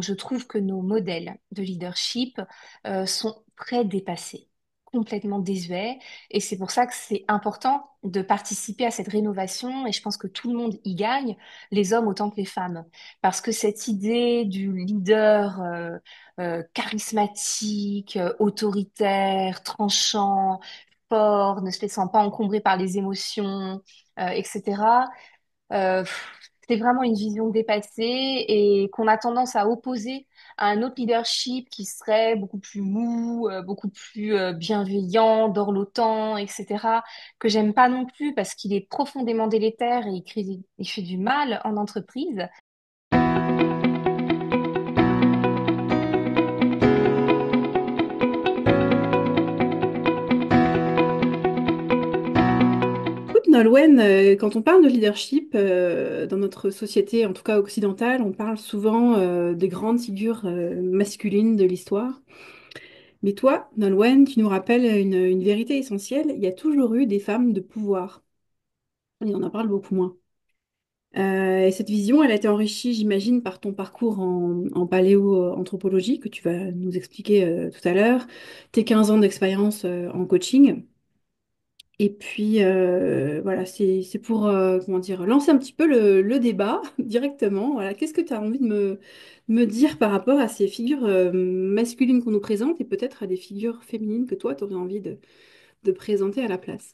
je trouve que nos modèles de leadership sont très dépassés, complètement désuets. Et c'est pour ça que c'est important de participer à cette rénovation. Et je pense que tout le monde y gagne, les hommes autant que les femmes. Parce que cette idée du leader charismatique, autoritaire, tranchant, fort, ne se laissant pas encombrer par les émotions, etc. Euh, c'est vraiment une vision dépassée et qu'on a tendance à opposer à un autre leadership qui serait beaucoup plus mou, beaucoup plus bienveillant, dorlotant, etc. Que j'aime pas non plus parce qu'il est profondément délétère et il fait du mal en entreprise. Écoute, Nolwenn, quand on parle de leadership dans notre société, en tout cas occidentale, on parle souvent des grandes figures masculines de l'histoire. Mais toi, Nolwenn, tu nous rappelles une vérité essentielle, il y a toujours eu des femmes de pouvoir. Et on en parle beaucoup moins. Et cette vision, elle a été enrichie, j'imagine, par ton parcours en paléo-anthropologie que tu vas nous expliquer tout à l'heure, tes 15 ans d'expérience en coaching. Et puis voilà, c'est pour comment dire, lancer un petit peu le débat directement. Voilà, qu'est-ce que tu as envie de me dire par rapport à ces figures masculines qu'on nous présente et peut-être à des figures féminines que toi, tu aurais envie de présenter à la place?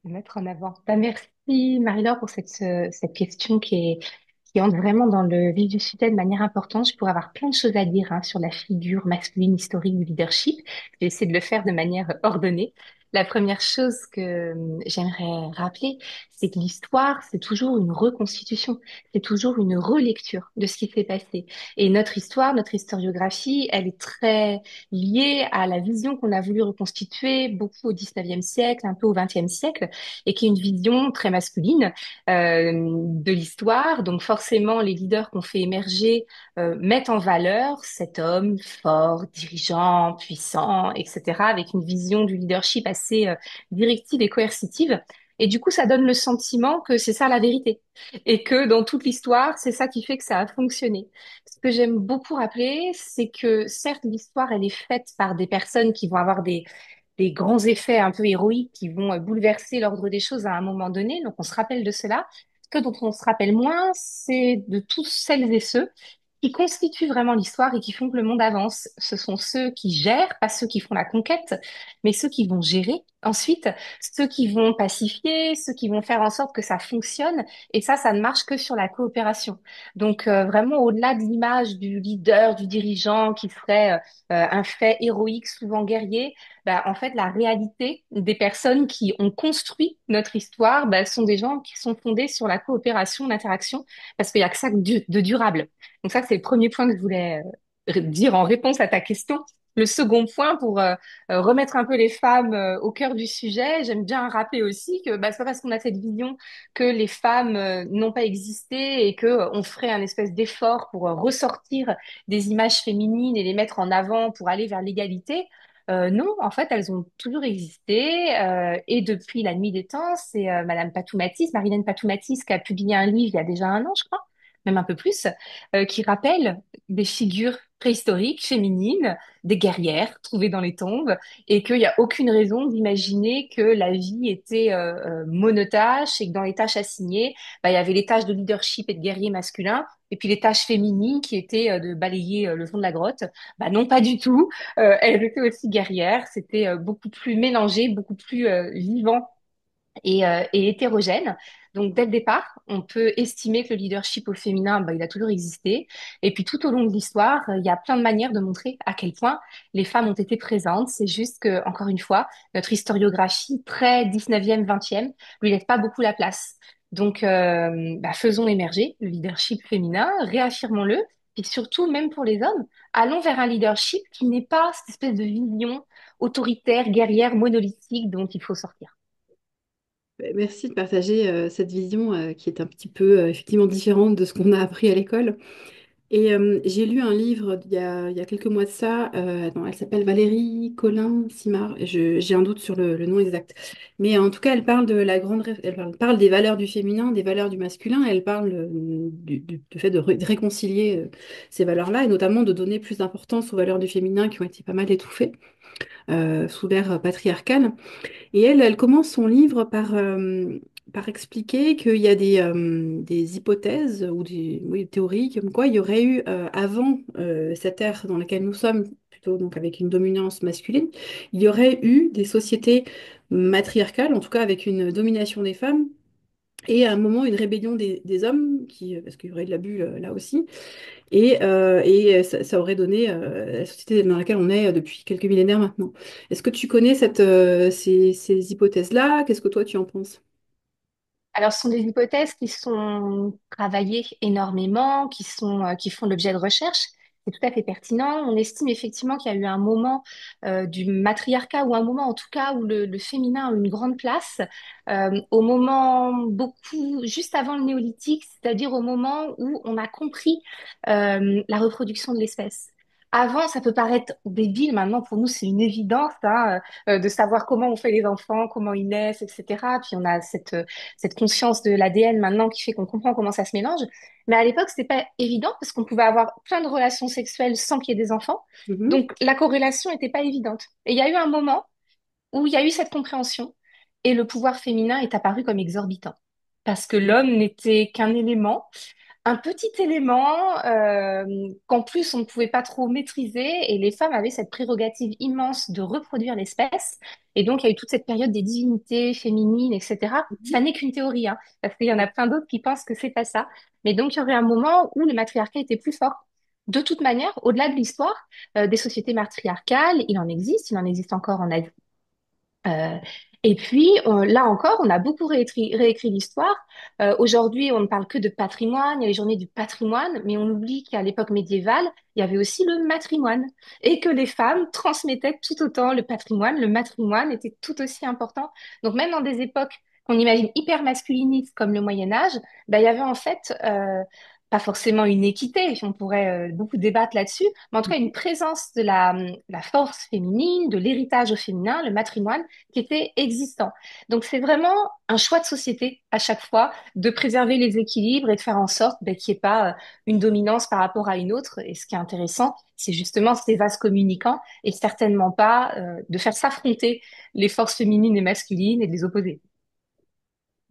Mettre en avant. Bah, merci Marie-Laure pour cette question qui entre vraiment dans le vif du sujet de manière importante. Je pourrais avoir plein de choses à dire hein, sur la figure masculine historique du leadership. Je vais essayer de le faire de manière ordonnée. La première chose que j'aimerais rappeler, c'est que l'histoire, c'est toujours une reconstitution, c'est toujours une relecture de ce qui s'est passé. Et notre histoire, notre historiographie, elle est très liée à la vision qu'on a voulu reconstituer beaucoup au 19e siècle, un peu au 20e siècle et qui est une vision très masculine de l'histoire. Donc forcément, les leaders qu'on fait émerger mettent en valeur cet homme fort, dirigeant, puissant, etc., avec une vision du leadership assez directive et coercitive. Et du coup, ça donne le sentiment que c'est ça la vérité et que dans toute l'histoire, c'est ça qui fait que ça a fonctionné. Ce que j'aime beaucoup rappeler, c'est que certes, l'histoire, elle est faite par des personnes qui vont avoir des grands effets un peu héroïques qui vont bouleverser l'ordre des choses à un moment donné. Donc, on se rappelle de cela. Ce que dont on se rappelle moins, c'est de tous celles et ceux qui constituent vraiment l'histoire et qui font que le monde avance. Ce sont ceux qui gèrent, pas ceux qui font la conquête, mais ceux qui vont gérer ensuite, ceux qui vont pacifier, ceux qui vont faire en sorte que ça fonctionne. Et ça ne marche que sur la coopération. Donc, vraiment, au-delà de l'image du leader, du dirigeant qui serait un fait héroïque, souvent guerrier, bah, en fait, la réalité des personnes qui ont construit notre histoire, bah, sont des gens qui sont fondés sur la coopération, l'interaction, parce qu'il y a que ça de durable. Donc ça, c'est le premier point que je voulais dire en réponse à ta question. Le second point, pour remettre un peu les femmes au cœur du sujet, j'aime bien rappeler aussi que bah, c'est pas parce qu'on a cette vision que les femmes n'ont pas existé et que on ferait un espèce d'effort pour ressortir des images féminines et les mettre en avant pour aller vers l'égalité. Non, en fait, elles ont toujours existé et depuis la nuit des temps, c'est Madame Patoumatis, Marilène Patoumatis, qui a publié un livre il y a déjà un an, je crois, même un peu plus, qui rappelle des figures préhistoriques féminines, des guerrières trouvées dans les tombes, et qu'il n'y a aucune raison d'imaginer que la vie était monotâche et que dans les tâches assignées, bah, il y avait les tâches de leadership et de guerrier masculin, et puis les tâches féminines qui étaient de balayer le fond de la grotte. Bah non, pas du tout. Elles étaient aussi guerrières. C'était beaucoup plus mélangé, beaucoup plus vivant et hétérogène. Donc, dès le départ, on peut estimer que le leadership au féminin, bah, il a toujours existé. Et puis, tout au long de l'histoire, il y a plein de manières de montrer à quel point les femmes ont été présentes. C'est juste que, encore une fois, notre historiographie très 19e, 20e lui laisse pas beaucoup la place. Donc, bah, faisons émerger le leadership féminin, réaffirmons-le. Et surtout, même pour les hommes, allons vers un leadership qui n'est pas cette espèce de vision autoritaire, guerrière, monolithique dont il faut sortir. Merci de partager cette vision qui est un petit peu effectivement différente de ce qu'on a appris à l'école. Et j'ai lu un livre il y a quelques mois de ça. Attends, elle s'appelle Valérie Colin Simard. J'ai un doute sur le nom exact. Mais en tout cas, elle parle de la elle parle des valeurs du féminin, des valeurs du masculin. Elle parle du fait de réconcilier ces valeurs-là et notamment de donner plus d'importance aux valeurs du féminin qui ont été pas mal étouffées sous l'ère patriarcale. Et elle commence son livre par expliquer qu'il y a des hypothèses ou oui, théories comme quoi il y aurait eu, avant cette ère dans laquelle nous sommes, plutôt donc avec une dominance masculine, il y aurait eu des sociétés matriarcales, en tout cas avec une domination des femmes. Et à un moment, une rébellion des hommes, parce qu'il y aurait de l'abus là aussi, et ça aurait donné la société dans laquelle on est depuis quelques millénaires maintenant. Est-ce que tu connais ces hypothèses-là? Qu'est-ce que toi tu en penses? Alors, ce sont des hypothèses qui sont travaillées énormément, qui font l'objet de recherches. C'est tout à fait pertinent. On estime effectivement qu'il y a eu un moment du matriarcat ou un moment en tout cas où le féminin a eu une grande place, au moment beaucoup juste avant le néolithique, c'est-à-dire au moment où on a compris la reproduction de l'espèce. Avant, ça peut paraître débile, maintenant pour nous c'est une évidence hein, de savoir comment on fait les enfants, comment ils naissent, etc. Puis on a cette conscience de l'ADN maintenant qui fait qu'on comprend comment ça se mélange. Mais à l'époque, c'était pas évident parce qu'on pouvait avoir plein de relations sexuelles sans qu'il y ait des enfants. Mhm. Donc la corrélation n'était pas évidente. Et il y a eu un moment où il y a eu cette compréhension et le pouvoir féminin est apparu comme exorbitant. Parce que l'homme n'était qu'un élément, un petit élément qu'en plus on ne pouvait pas trop maîtriser et les femmes avaient cette prérogative immense de reproduire l'espèce. Et donc il y a eu toute cette période des divinités féminines, etc. Ça n'est qu'une théorie, hein, parce qu'il y en a plein d'autres qui pensent que c'est pas ça. Mais donc il y aurait un moment où le matriarcat était plus fort. De toute manière, au-delà de l'histoire des sociétés matriarcales, il en existe encore en Asie. Euh, et puis, là encore, on a beaucoup réécrit l'histoire. Aujourd'hui, on ne parle que de patrimoine, il y a les journées du patrimoine, mais on oublie qu'à l'époque médiévale, il y avait aussi le matrimoine et que les femmes transmettaient tout autant le patrimoine. Le matrimoine était tout aussi important. Donc, même dans des époques qu'on imagine hyper masculinistes comme le Moyen Âge, ben, il y avait en fait pas forcément une équité, on pourrait beaucoup débattre là-dessus, mais en tout cas une présence de la force féminine, de l'héritage au féminin, le matrimoine qui était existant. Donc c'est vraiment un choix de société à chaque fois de préserver les équilibres et de faire en sorte ben, qu'il n'y ait pas une dominance par rapport à une autre. Et ce qui est intéressant, c'est justement ces vases communicants et certainement pas de faire s'affronter les forces féminines et masculines et de les opposer.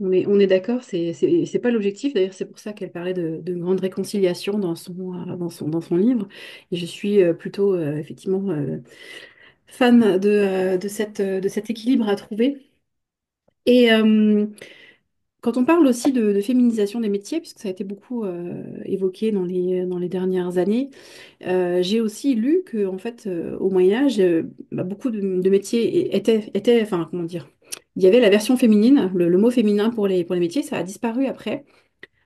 On est d'accord, c'est pas l'objectif. D'ailleurs, c'est pour ça qu'elle parlait de grande réconciliation dans son livre. Et je suis plutôt effectivement fan de cet équilibre à trouver. Et quand on parle aussi de féminisation des métiers, puisque ça a été beaucoup évoqué dans les dernières années, j'ai aussi lu que en fait, au Moyen Âge, beaucoup de métiers enfin, comment dire, il y avait la version féminine, le mot féminin pour les métiers, ça a disparu après.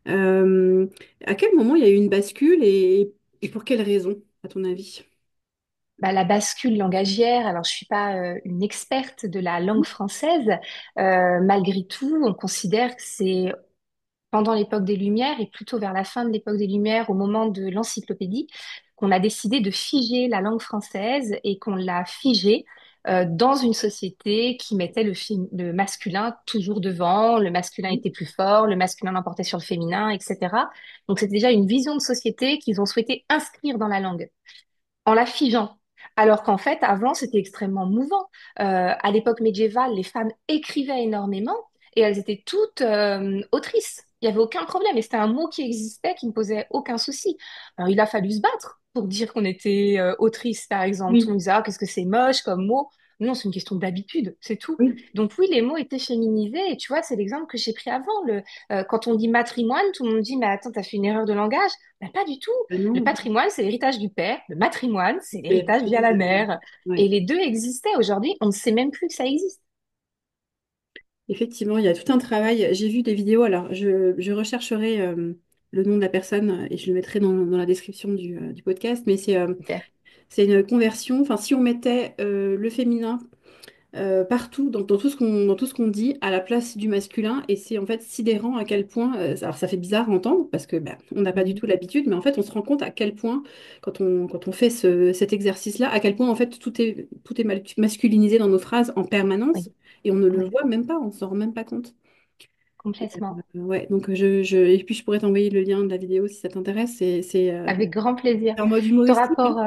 Euh, à quel moment il y a eu une bascule et pour quelles raisons, à ton avis? Bah, la bascule langagière, alors je suis pas une experte de la langue française, malgré tout, on considère que c'est pendant l'époque des Lumières et plutôt vers la fin de l'époque des Lumières, au moment de l'encyclopédie, qu'on a décidé de figer la langue française et qu'on l'a figée dans une société qui mettait le masculin toujours devant, le masculin était plus fort, le masculin l'emportait sur le féminin, etc. Donc c'est déjà une vision de société qu'ils ont souhaité inscrire dans la langue en la figeant. Alors qu'en fait, avant, c'était extrêmement mouvant. À l'époque médiévale, les femmes écrivaient énormément et elles étaient toutes autrices. Il n'y avait aucun problème et c'était un mot qui existait, qui ne posait aucun souci. Alors, il a fallu se battre pour dire qu'on était autrice, par exemple. Tout le Oui, monde disait, ah, qu'est-ce que c'est moche comme mot. Non, c'est une question d'habitude, c'est tout. oui. Donc oui, les mots étaient féminisés et tu vois, c'est l'exemple que j'ai pris avant. Quand on dit matrimoine, tout le monde dit, mais attends, t'as fait une erreur de langage. Ben, pas du tout. Le Non, patrimoine, c'est l'héritage du père. Le matrimoine, c'est c'est l'héritage via la mère. Et ouais. les deux existaient. Aujourd'hui, on ne sait même plus que ça existe. Effectivement, il y a tout un travail. J'ai vu des vidéos, alors je rechercherai le nom de la personne et je le mettrai dans la description du podcast, mais Super. c'est une conversion. Enfin, si on mettait le féminin partout, dans tout ce qu'on dit, à la place du masculin. Et c'est en fait sidérant à quel point, alors ça fait bizarre à entendre parce que ben, on n'a pas du Mhm. tout l'habitude, mais en fait on se rend compte à quel point, quand on fait cet exercice-là, à quel point en fait tout est masculinisé dans nos phrases en permanence Oui, et on ne le oui, voit même pas, on s'en rend même pas compte. Et, complètement. ouais, donc et puis je pourrais t'envoyer le lien de la vidéo si ça t'intéresse. Avec grand plaisir. C'est en mode Ce humoristique, hein, rapport,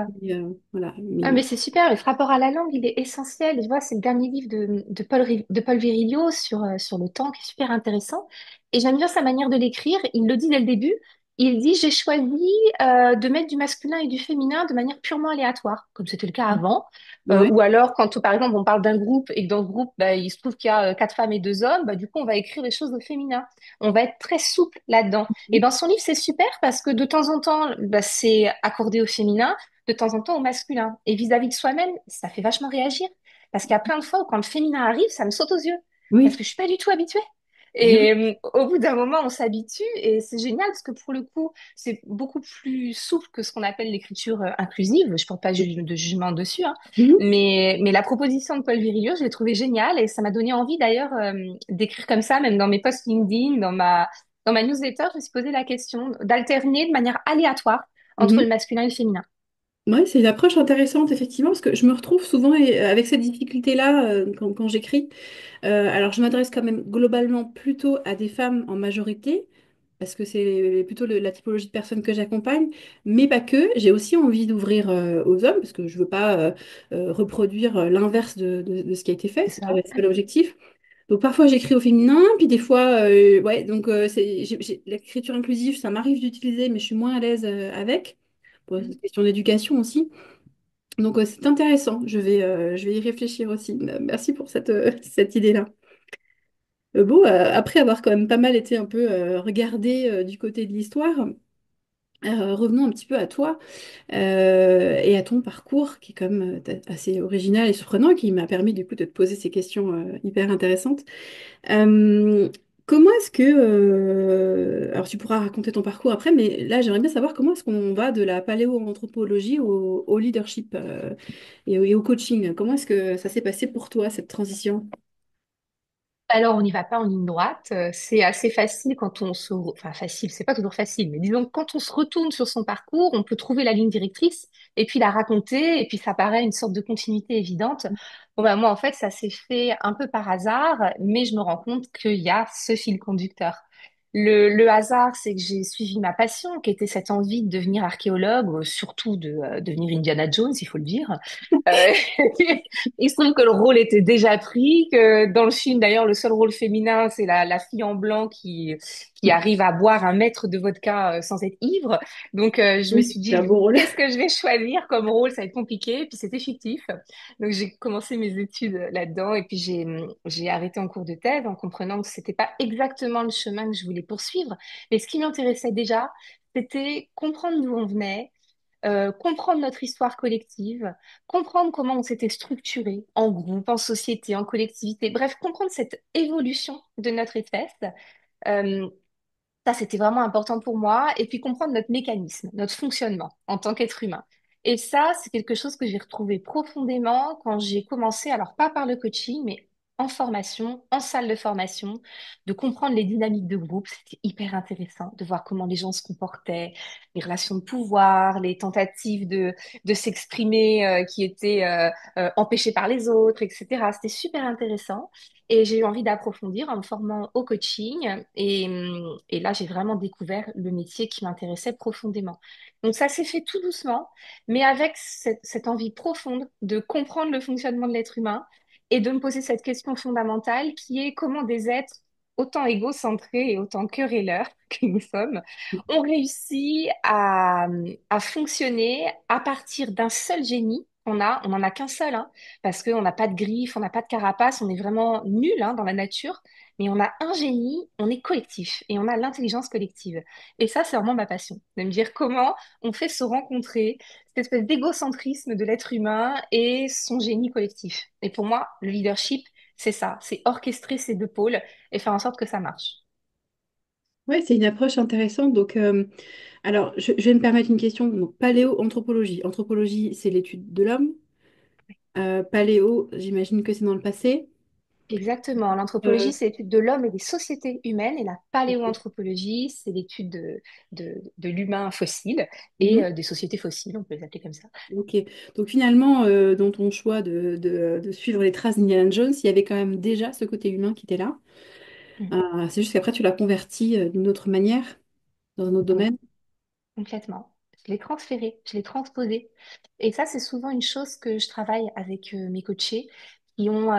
voilà. ah, mais c'est super, ce rapport à la langue, il est essentiel. Je vois, c'est le dernier livre de Paul Virilio sur le temps, qui est super intéressant. Et j'aime bien sa manière de l'écrire. Il le dit dès le début. Il dit, j'ai choisi de mettre du masculin et du féminin de manière purement aléatoire, comme c'était le cas avant. Ouais. Ou alors, quand, par exemple, on parle d'un groupe et que dans ce groupe, bah, il se trouve qu'il y a quatre femmes et deux hommes, bah, du coup, on va écrire des choses au féminin. On va être très souple là-dedans. Et dans son livre, c'est super parce que de temps en temps, bah, c'est accordé au féminin, de temps en temps au masculin. Et vis-à-vis de soi-même, ça fait vachement réagir. Parce qu'il y a plein de fois où quand le féminin arrive, ça me saute aux yeux. Parce Oui. que je suis pas du tout habituée. Eh oui. Et au bout d'un moment, on s'habitue et c'est génial parce que pour le coup, c'est beaucoup plus souple que ce qu'on appelle l'écriture inclusive. Je porte pas de jugement dessus, hein. Mhm. Mais la proposition de Paul Virilio, je l'ai trouvée géniale et ça m'a donné envie d'ailleurs d'écrire comme ça, même dans mes posts LinkedIn, dans ma newsletter, je me suis posé la question d'alterner de manière aléatoire entre le Mhm. masculin et le féminin. Ouais, c'est une approche intéressante, effectivement, parce que je me retrouve souvent avec cette difficulté-là quand j'écris. Alors, je m'adresse quand même globalement plutôt à des femmes en majorité, parce que c'est plutôt la typologie de personnes que j'accompagne, mais pas que. J'ai aussi envie d'ouvrir aux hommes, parce que je veux pas reproduire l'inverse de ce qui a été fait, C'est ça. c'est pas l'objectif. Donc, parfois, j'écris au féminin, puis des fois, ouais, donc l'écriture inclusive, ça m'arrive d'utiliser, mais je suis moins à l'aise avec, pour une question d'éducation aussi. Donc, c'est intéressant, je vais y réfléchir aussi. Merci pour cette idée-là. Bon, après avoir quand même pas mal été un peu regardé du côté de l'histoire, revenons un petit peu à toi et à ton parcours qui est quand même assez original et surprenant et qui m'a permis du coup de te poser ces questions hyper intéressantes. Euh, Comment est-ce que... alors tu pourras raconter ton parcours après, mais là j'aimerais bien savoir comment est-ce qu'on va de la paléoanthropologie au leadership et au coaching. Comment est-ce que ça s'est passé pour toi, cette transition? Alors, on n'y va pas en ligne droite. C'est assez facile quand on se... Enfin, facile, c'est pas toujours facile, mais disons que quand on se retourne sur son parcours, on peut trouver la ligne directrice et puis la raconter, et puis ça paraît une sorte de continuité évidente. Bon, bah, moi, en fait, ça s'est fait un peu par hasard, mais je me rends compte qu'il y a ce fil conducteur. Le hasard, c'est que j'ai suivi ma passion, qui était cette envie de devenir archéologue, surtout de devenir Indiana Jones, il faut le dire. Euh, il se trouve que le rôle était déjà pris, que dans le film, d'ailleurs, le seul rôle féminin, c'est la fille en blanc qui arrive à boire un mètre de vodka sans être ivre. Donc, je me Oui, suis c'est un dit, beau rôle. qu'est-ce que je vais choisir comme rôle? Ça va être compliqué. Puis c'était fictif. Donc, j'ai commencé mes études là-dedans et puis j'ai arrêté en cours de thèse en comprenant que c'était pas exactement le chemin que je voulais poursuivre. Mais ce qui m'intéressait déjà, c'était comprendre d'où on venait, comprendre notre histoire collective, comprendre comment on s'était structuré en groupe, en société, en collectivité, bref, comprendre cette évolution de notre espèce. Euh, Ça, c'était vraiment important pour moi. Et puis comprendre notre mécanisme, notre fonctionnement en tant qu'être humain. Et ça, c'est quelque chose que j'ai retrouvé profondément quand j'ai commencé, alors pas par le coaching, mais en formation, en salle de formation, de comprendre les dynamiques de groupe. C'était hyper intéressant de voir comment les gens se comportaient, les relations de pouvoir, les tentatives de s'exprimer qui étaient empêchées par les autres, etc. C'était super intéressant. Et j'ai eu envie d'approfondir en me formant au coaching. Et là, j'ai vraiment découvert le métier qui m'intéressait profondément. Donc, ça s'est fait tout doucement, mais avec cette envie profonde de comprendre le fonctionnement de l'être humain et de me poser cette question fondamentale qui est comment des êtres autant égocentrés et autant querelleurs que nous sommes ont réussi à fonctionner à partir d'un seul génie. On n'en a qu'un seul, hein, parce qu'on n'a pas de griffes, on n'a pas de carapace, on est vraiment nul hein, dans la nature, mais on a un génie, on est collectif et on a l'intelligence collective. Et ça, c'est vraiment ma passion, de me dire comment on fait se rencontrer cette espèce d'égocentrisme de l'être humain et son génie collectif. Et pour moi, le leadership, c'est ça, c'est orchestrer ces deux pôles et faire en sorte que ça marche. Ouais, c'est une approche intéressante. Donc, je vais me permettre une question. Donc, paléoanthropologie. Anthropologie, c'est l'étude de l'homme. Paléo, j'imagine que c'est dans le passé. Exactement. Euh, L'anthropologie, c'est l'étude de l'homme et des sociétés humaines, et la ok. paléoanthropologie, c'est l'étude de l'humain fossile et Mhm. des sociétés fossiles, on peut les appeler comme ça. Ok. Donc finalement, dans ton choix de suivre les traces d'Indiana Jones, il y avait quand même déjà ce côté humain qui était là. C'est juste qu'après, tu l'as converti d'une autre manière, dans un autre Oui. domaine. Complètement. Je l'ai transféré, je l'ai transposé. Et ça, c'est souvent une chose que je travaille avec mes coachés qui ont,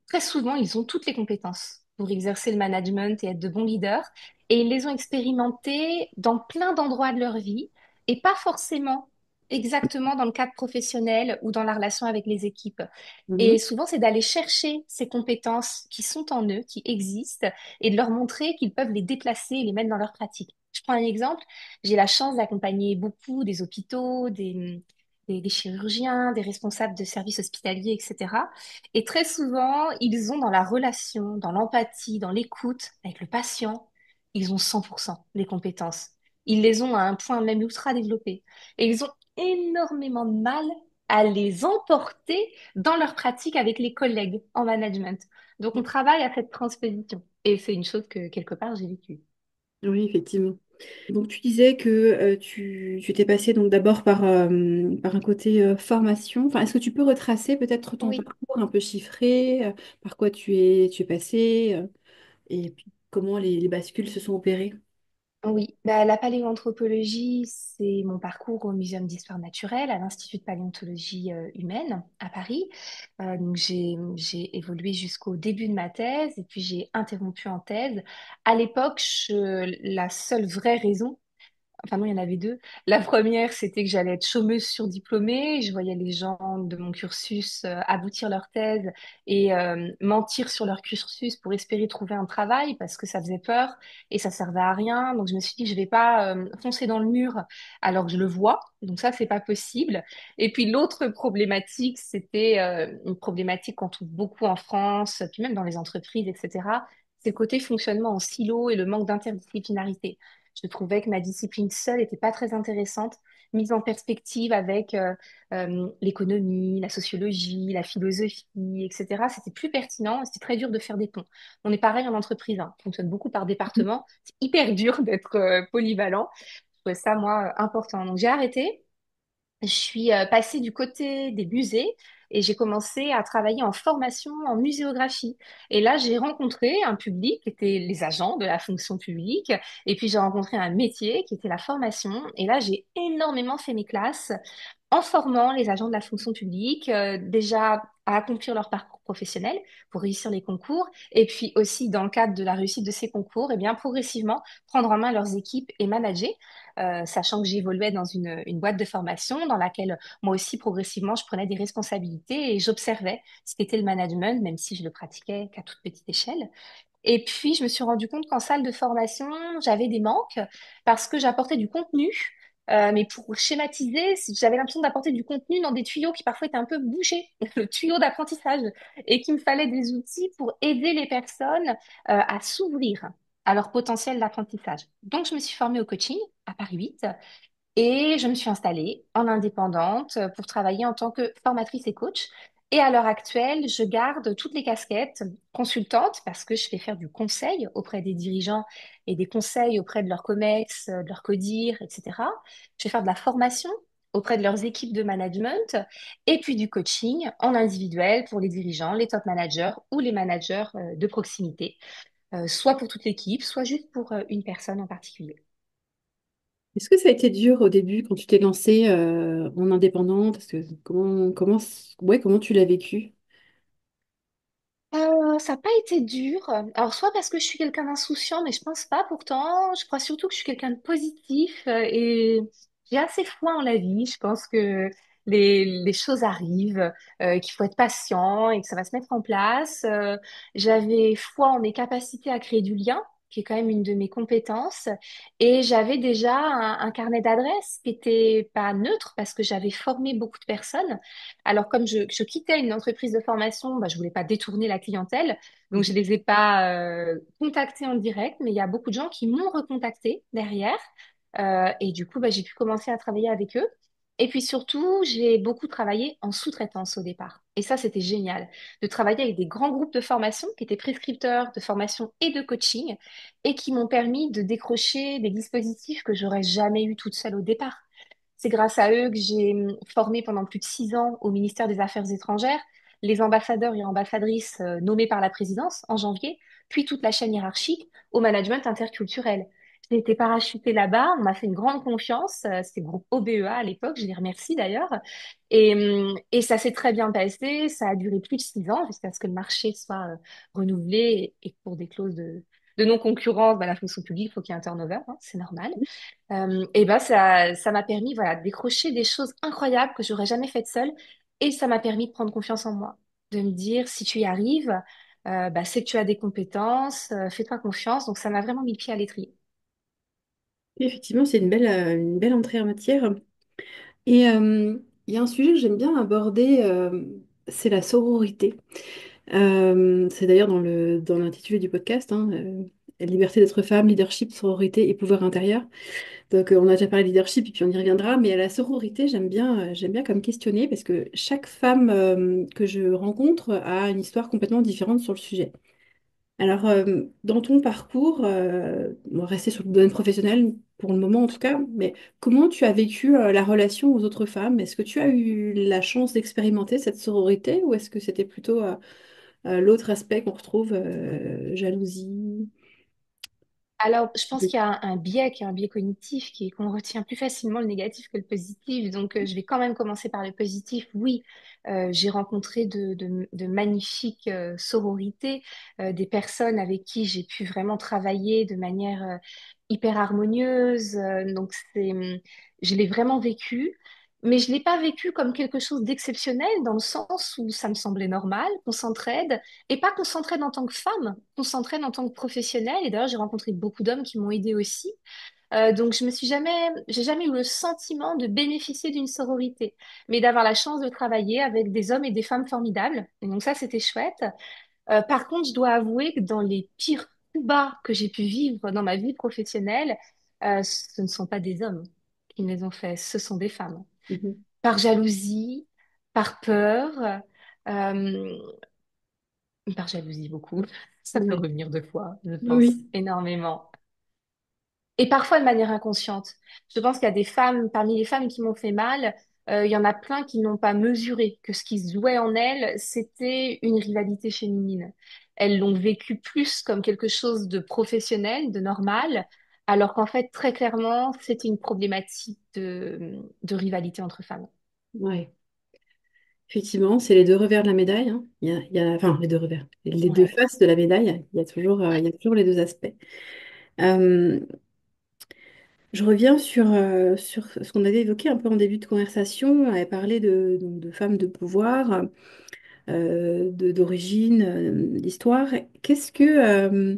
très souvent, ils ont toutes les compétences pour exercer le management et être de bons leaders. Et ils les ont expérimentés dans plein d'endroits de leur vie et pas forcément exactement dans le cadre professionnel ou dans la relation avec les équipes. Et Mhm. souvent, c'est d'aller chercher ces compétences qui sont en eux, qui existent, et de leur montrer qu'ils peuvent les déplacer et les mettre dans leur pratique. Je prends un exemple. J'ai la chance d'accompagner beaucoup des hôpitaux, des chirurgiens, des responsables de services hospitaliers, etc. Et très souvent, ils ont dans la relation, dans l'empathie, dans l'écoute avec le patient, ils ont 100% des compétences. Ils les ont à un point même ultra développé. Et ils ont énormément de mal à les emporter dans leur pratique avec les collègues en management. Donc, on travaille à cette transposition. Et c'est une chose que, quelque part, j'ai vécue. Oui, effectivement. Donc tu disais que tu t'es passé donc d'abord par un côté formation. Enfin, est-ce que tu peux retracer peut-être ton Oui. parcours un peu chiffré, par quoi tu es passé, et puis comment les bascules se sont opérées? Oui, bah, la paléoanthropologie, c'est mon parcours au Muséum d'histoire naturelle, à l'Institut de paléontologie humaine à Paris. Donc j'ai évolué jusqu'au début de ma thèse et puis j'ai interrompu en thèse. À l'époque, la seule vraie raison, enfin non, il y en avait deux. La première, c'était que j'allais être chômeuse surdiplômée. Je voyais les gens de mon cursus aboutir leur thèse et mentir sur leur cursus pour espérer trouver un travail parce que ça faisait peur et ça servait à rien. Donc je me suis dit, je vais pas foncer dans le mur alors que je le vois. Donc ça, c'est pas possible. Et puis l'autre problématique, c'était une problématique qu'on trouve beaucoup en France, puis même dans les entreprises, etc. C'est le côté fonctionnement en silo et le manque d'interdisciplinarité. Je trouvais que ma discipline seule n'était pas très intéressante, mise en perspective avec l'économie, la sociologie, la philosophie, etc. C'était plus pertinent, et c'était très dur de faire des ponts. On est pareil en entreprise, hein. On fonctionne beaucoup par département. C'est hyper dur d'être polyvalent. Je trouvais ça, moi, important. Donc j'ai arrêté. Je suis passée du côté des musées et j'ai commencé à travailler en formation en muséographie. Et là, j'ai rencontré un public qui était les agents de la fonction publique. Et puis, j'ai rencontré un métier qui était la formation. Et là, j'ai énormément fait mes classes en formant les agents de la fonction publique, déjà à accomplir leur parcours professionnel pour réussir les concours, et puis aussi dans le cadre de la réussite de ces concours, et bien progressivement prendre en main leurs équipes et manager, sachant que j'évoluais dans une boîte de formation dans laquelle moi aussi progressivement je prenais des responsabilités et j'observais ce qu'était le management, même si je le pratiquais qu'à toute petite échelle. Et puis, je me suis rendu compte qu'en salle de formation, j'avais des manques parce que j'apportais du contenu. Mais pour schématiser, j'avais l'impression d'apporter du contenu dans des tuyaux qui parfois étaient un peu bouchés, le tuyau d'apprentissage, et qu'il me fallait des outils pour aider les personnes à s'ouvrir à leur potentiel d'apprentissage. Donc, je me suis formée au coaching à Paris 8 et je me suis installée en indépendante pour travailler en tant que formatrice et coach. Et à l'heure actuelle, je garde toutes les casquettes consultante parce que je fais faire du conseil auprès des dirigeants et des conseils auprès de leurs COMEX, de leurs CODIR, etc. Je vais faire de la formation auprès de leurs équipes de management et puis du coaching en individuel pour les dirigeants, les top managers ou les managers de proximité, soit pour toute l'équipe, soit juste pour une personne en particulier. Est-ce que ça a été dur au début quand tu t'es lancée en indépendante? Parce que ouais, comment tu l'as vécu? Ça n'a pas été dur. Alors, soit parce que je suis quelqu'un d'insouciant, mais je pense pas pourtant. Je crois surtout que je suis quelqu'un de positif et j'ai assez foi en la vie. Je pense que les choses arrivent, qu'il faut être patient et que ça va se mettre en place. J'avais foi en mes capacités à créer du lien, qui est quand même une de mes compétences. Et j'avais déjà un carnet d'adresses qui était pas neutre parce que j'avais formé beaucoup de personnes. Alors, comme je quittais une entreprise de formation, bah, je voulais pas détourner la clientèle, donc je les ai pas contactés en direct, mais il y a beaucoup de gens qui m'ont recontacté derrière, et du coup, bah, j'ai pu commencer à travailler avec eux. Et puis surtout, j'ai beaucoup travaillé en sous-traitance au départ. Et ça, c'était génial, de travailler avec des grands groupes de formation qui étaient prescripteurs de formation et de coaching et qui m'ont permis de décrocher des dispositifs que j'aurais jamais eu toute seule au départ. C'est grâce à eux que j'ai formé pendant plus de 6 ans au ministère des Affaires étrangères les ambassadeurs et ambassadrices nommés par la présidence en janvier, puis toute la chaîne hiérarchique au management interculturel. J'ai été parachutée là-bas, on m'a fait une grande confiance, c'était le groupe OBEA à l'époque, je les remercie d'ailleurs, et ça s'est très bien passé, ça a duré plus de 6 ans jusqu'à ce que le marché soit renouvelé et pour des clauses de non-concurrence, bah, la fonction publique, il faut qu'il y ait un turnover, hein, c'est normal. Et ben ça m'a permis voilà de décrocher des choses incroyables que j'aurais jamais faites seule et ça m'a permis de prendre confiance en moi, de me dire si tu y arrives, bah, c'est que tu as des compétences, fais-toi confiance. Donc ça m'a vraiment mis le pied à l'étrier. Et effectivement, c'est une belle entrée en matière. Et il y a un sujet que j'aime bien aborder, c'est la sororité. C'est d'ailleurs dans l'intitulé du podcast, hein, Liberté d'être femme, leadership, sororité et pouvoir intérieur. Donc on a déjà parlé de leadership et puis on y reviendra, mais à la sororité, j'aime bien comme questionner parce que chaque femme que je rencontre a une histoire complètement différente sur le sujet. Alors, dans ton parcours, on va rester sur le domaine professionnel pour le moment en tout cas, mais comment tu as vécu la relation aux autres femmes? Est-ce que tu as eu la chance d'expérimenter cette sororité ou est-ce que c'était plutôt l'autre aspect qu'on retrouve, jalousie? Alors, je pense qu'il y a un biais qui est un biais cognitif, qui est qu'on retient plus facilement le négatif que le positif. Donc, je vais quand même commencer par le positif. Oui, j'ai rencontré de magnifiques sororités, des personnes avec qui j'ai pu vraiment travailler de manière hyper harmonieuse. Donc, je l'ai vraiment vécu. Mais je l'ai pas vécu comme quelque chose d'exceptionnel dans le sens où ça me semblait normal qu'on s'entraide et pas qu'on s'entraide en tant que femme, qu'on s'entraîne en tant que professionnel. Et d'ailleurs, j'ai rencontré beaucoup d'hommes qui m'ont aidée aussi. Donc, j'ai jamais eu le sentiment de bénéficier d'une sororité, mais d'avoir la chance de travailler avec des hommes et des femmes formidables. Et donc ça, c'était chouette. Par contre, je dois avouer que dans les pires coups bas que j'ai pu vivre dans ma vie professionnelle, ce ne sont pas des hommes qui me les ont faits, ce sont des femmes. Mhm. Par jalousie, par peur, euh, par jalousie beaucoup. Ça peut Ouais. revenir deux fois, je pense, Oui. énormément. Et parfois de manière inconsciente. Je pense qu'il y a des femmes, parmi les femmes qui m'ont fait mal, il y en a plein qui n'ont pas mesuré que ce qui se jouait en elles, c'était une rivalité féminine. Elles l'ont vécu plus comme quelque chose de professionnel, de normal, alors qu'en fait, très clairement, c'était une problématique de rivalité entre femmes. Ouais. Effectivement, c'est les deux revers de la médaille, hein. Enfin, les deux revers, les deux Ouais. faces de la médaille. Il y a toujours les deux aspects. Euh, je reviens sur ce qu'on avait évoqué un peu en début de conversation. On avait parlé donc de femmes de pouvoir, d'origine, d'histoire. Qu'est-ce que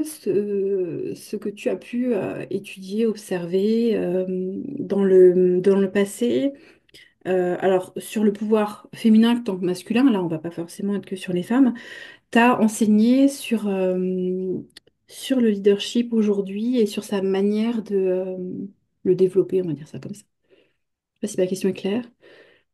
ce que tu as pu étudier, observer dans le passé? Alors, sur le pouvoir féminin tant que masculin, là, on va pas forcément être que sur les femmes. Tu as enseigné sur le leadership aujourd'hui et sur sa manière de le développer, on va dire ça comme ça. Je sais pas si ma question est claire.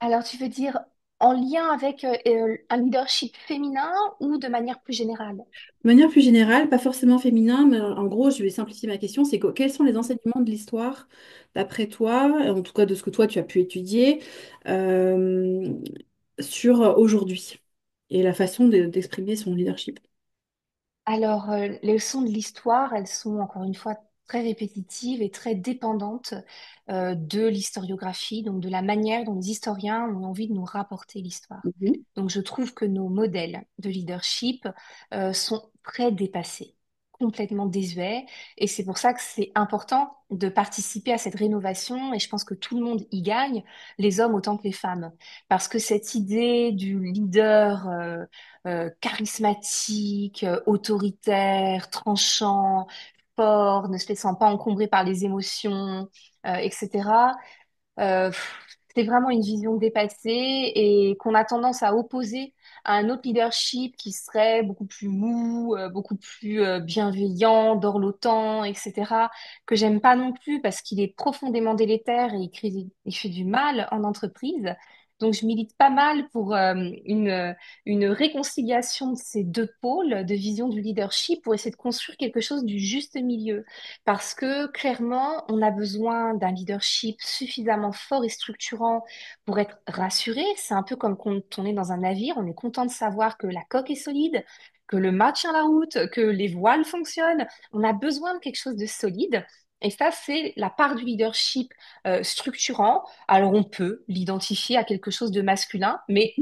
Alors, tu veux dire en lien avec un leadership féminin ou de manière plus générale? De manière plus générale, pas forcément féminin, mais en gros, je vais simplifier ma question, c'est quels sont les enseignements de l'histoire, d'après toi, en tout cas de ce que toi tu as pu étudier, euh, sur aujourd'hui et la façon d'exprimer son leadership. Alors, les leçons de l'histoire, elles sont encore une fois très répétitives et très dépendantes de l'historiographie, donc de la manière dont les historiens ont envie de nous rapporter l'histoire. Mhm. Donc, je trouve que nos modèles de leadership sont très dépassés, complètement désuets, et c'est pour ça que c'est important de participer à cette rénovation, et je pense que tout le monde y gagne, les hommes autant que les femmes, parce que cette idée du leader charismatique, autoritaire, tranchant, fort, ne se laissant pas encombrer par les émotions, etc. C'est vraiment une vision dépassée et qu'on a tendance à opposer à un autre leadership qui serait beaucoup plus mou, beaucoup plus bienveillant, dorlotant, etc., que j'aime pas non plus parce qu'il est profondément délétère et il fait du mal en entreprise. Donc, je milite pas mal pour une réconciliation de ces deux pôles de vision du leadership pour essayer de construire quelque chose du juste milieu. Parce que clairement, on a besoin d'un leadership suffisamment fort et structurant pour être rassuré. C'est un peu comme quand on est dans un navire, on est content de savoir que la coque est solide, que le mât tient la route, que les voiles fonctionnent. On a besoin de quelque chose de solide. Et ça, c'est la part du leadership structurant. Alors, on peut l'identifier à quelque chose de masculin, mais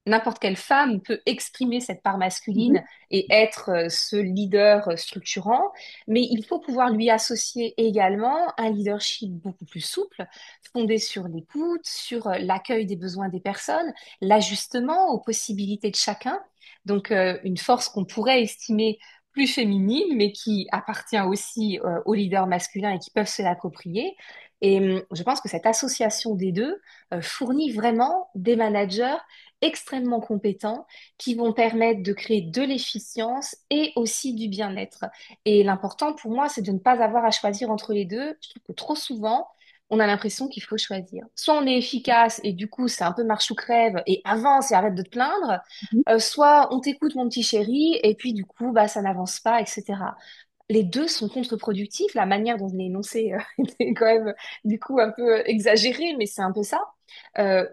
n'importe quelle femme peut exprimer cette part masculine et être ce leader structurant, mais il faut pouvoir lui associer également un leadership beaucoup plus souple, fondé sur l'écoute, sur l'accueil des besoins des personnes, l'ajustement aux possibilités de chacun. Donc, une force qu'on pourrait estimer plus féminine, mais qui appartient aussi aux leaders masculins et qui peuvent se l'approprier. Et je pense que cette association des deux fournit vraiment des managers extrêmement compétents qui vont permettre de créer de l'efficience et aussi du bien-être. Et l'important pour moi, c'est de ne pas avoir à choisir entre les deux. Je trouve que trop souvent, on a l'impression qu'il faut choisir. Soit on est efficace et du coup, c'est un peu marche ou crève et avance et arrête de te plaindre. Mhm. Soit on t'écoute, mon petit chéri, et puis du coup, bah, ça n'avance pas, etc. Les deux sont contre-productifs. La manière dont je l'ai énoncé était quand même du coup un peu exagérée, mais c'est un peu ça.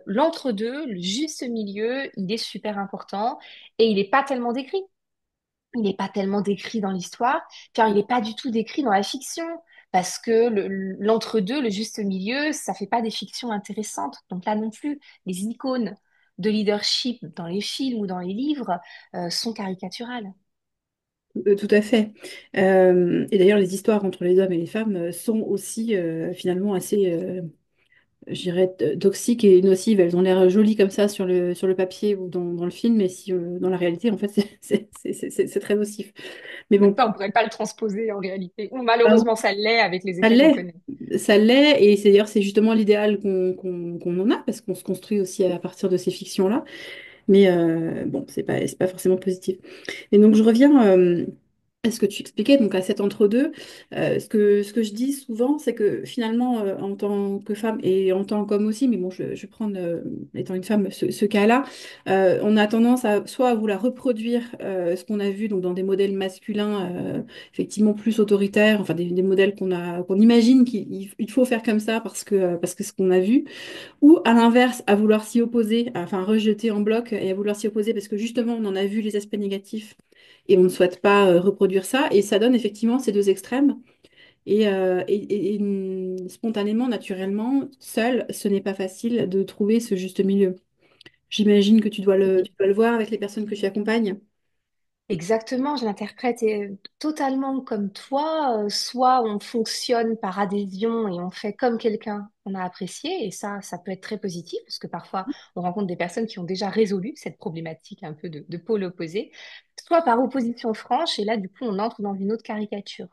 L'entre-deux, le juste milieu, il est super important et il n'est pas tellement décrit. Il n'est pas tellement décrit dans l'histoire, car il n'est pas du tout décrit dans la fiction, parce que l'entre-deux, le juste milieu, ça fait pas des fictions intéressantes. Donc là non plus, les icônes de leadership dans les films ou dans les livres sont caricaturales. Tout à fait. Et d'ailleurs, les histoires entre les hommes et les femmes sont aussi finalement assez, je dirais, toxiques et nocives. Elles ont l'air jolies comme ça sur le papier ou dans le film, mais si, dans la réalité, en fait, c'est très nocif. Mais bon, Ça, on pourrait pas le transposer en réalité. Ou ah non, malheureusement, ça l'est avec les ça effets qu'on l'est. connaît. Ça l'est, et c'est d'ailleurs c'est justement l'idéal qu'on en a, parce qu'on se construit aussi à partir de ces fictions-là. Mais bon, c'est pas forcément positif. Et donc, je reviens à ce que tu expliquais, donc à cet entre-deux. Ce que je dis souvent, c'est que finalement, en tant que femme et en tant qu'homme aussi, mais bon, je vais prendre, étant une femme, ce cas-là, on a tendance à soit à vouloir reproduire ce qu'on a vu donc, dans des modèles masculins, effectivement plus autoritaires, enfin des modèles qu'on imagine qu'il faut faire comme ça parce que ce qu'on a vu, ou à l'inverse, à vouloir s'y opposer, enfin rejeter en bloc et à vouloir s'y opposer parce que justement, on en a vu les aspects négatifs et on ne souhaite pas reproduire ça. Et ça donne effectivement ces deux extrêmes. Spontanément, naturellement, seul, ce n'est pas facile de trouver ce juste milieu. J'imagine que tu dois le voir avec les personnes que tu accompagnes. Exactement, je l'interprète totalement comme toi. Soit on fonctionne par adhésion et on fait comme quelqu'un qu'on a apprécié, et ça peut être très positif, parce que parfois on rencontre des personnes qui ont déjà résolu cette problématique un peu de pôle opposé. Soit par opposition franche, et là du coup on entre dans une autre caricature.